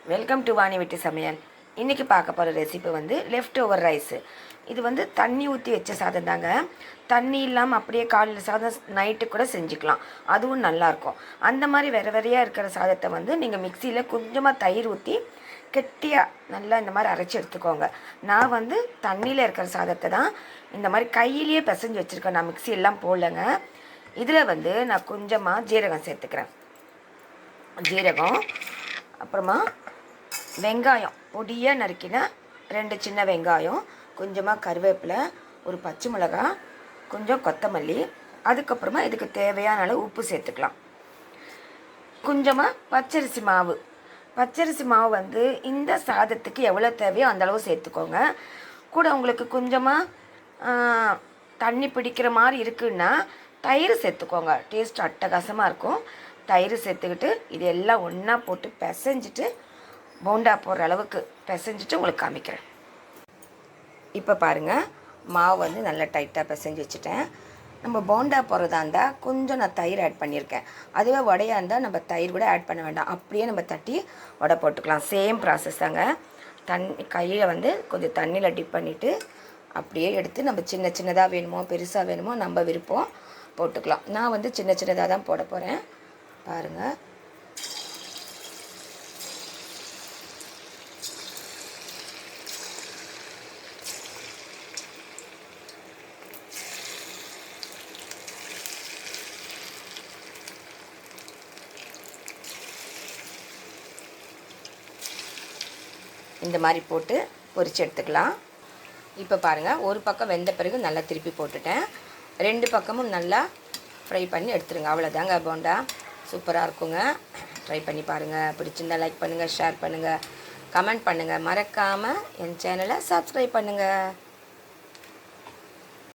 Welcome to Vani வீட்டு சமையல். இன்றைக்கி பார்க்க போகிற ரெசிபி வந்து லெஃப்ட் ஓவர் ரைஸு. இது வந்து தண்ணி ஊற்றி வச்ச சாதம் தாங்க. தண்ணி இல்லாமல் அப்படியே காலையில் சாதம் நைட்டு கூட செஞ்சுக்கலாம், அதுவும் நல்லாயிருக்கும். அந்த மாதிரி வேறு வேறையாக இருக்கிற சாதத்தை வந்து நீங்கள் மிக்சியில் கொஞ்சமாக தயிர் ஊற்றி கெட்டியாக நல்லா இந்த மாதிரி அரைச்சி எடுத்துக்கோங்க. நான் வந்து தண்ணியில் இருக்கிற சாதத்தை தான் இந்த மாதிரி கையிலேயே பிசைஞ்சு வச்சுருக்கேன். நான் மிக்சியெல்லாம் போடலைங்க. இதில் வந்து நான் கொஞ்சமாக ஜீரகம் சேர்த்துக்கிறேன். ஜீரகம், அப்புறமா வெங்காயம் பொடியாக நறுக்கின 2 சின்ன வெங்காயம், கொஞ்சமாக கருவேப்பிலை, ஒரு பச்சை மிளகாய், கொஞ்சம் கொத்தமல்லி, அதுக்கப்புறமா இதுக்கு தேவையான அளவு உப்பு சேர்த்துக்கலாம். கொஞ்சமாக பச்சரிசி மாவு. பச்சரிசி மாவு வந்து இந்த சாதத்துக்கு எவ்வளோ தேவையோ அந்தளவு சேர்த்துக்கோங்க. கூட உங்களுக்கு கொஞ்சமாக தண்ணி பிடிக்கிற மாதிரி இருக்குன்னா தயிர் சேர்த்துக்கோங்க, டேஸ்ட் அட்டகாசமாக இருக்கும். தயிர் சேர்த்துக்கிட்டு இது எல்லாம் ஒன்றா போட்டு பிசைஞ்சிட்டு போண்டா போடுற அளவுக்கு பிசைஞ்சிட்டு உங்களுக்கு காமிக்கிறேன். இப்போ பாருங்கள், மாவு வந்து நல்லா டைட்டாக பிசைஞ்சு வச்சுட்டேன். நம்ம போண்டா போடுறதா இருந்தால் கொஞ்சம் நான் தயிர் ஆட் பண்ணியிருக்கேன். அதுவே வடையாக இருந்தால் நம்ம தயிர் கூட ஆட் பண்ண வேண்டாம், அப்படியே நம்ம தட்டி வடை போட்டுக்கலாம். சேம் ப்ராசஸ் தாங்க. கையில் வந்து கொஞ்சம் தண்ணியில் டிப் பண்ணிவிட்டு அப்படியே எடுத்து நம்ம சின்ன சின்னதாக வேணுமோ பெருசாக வேணுமோ நம்ம விருப்பம் போட்டுக்கலாம். நான் வந்து சின்ன சின்னதாக தான் போட போகிறேன். பாருங்கள், இந்த மாதிரி போட்டு பொரிச்சு எடுத்துக்கலாம். இப்போ பாருங்கள், ஒரு பக்கம் வெந்த பிறகு நல்லா திருப்பி போட்டுட்டேன். 2 பக்கமும் நல்லா ஃப்ரை பண்ணி எடுத்துருங்க. அவ்வளோதாங்க போண்டா. சூப்பராக இருக்குங்க. ட்ரை பண்ணி பாருங்கள். பிடிச்சிருந்தால் லைக் பண்ணுங்கள், ஷேர் பண்ணுங்கள், கமெண்ட் பண்ணுங்கள். மறக்காமல் என் சேனலை சப்ஸ்கிரைப் பண்ணுங்கள்.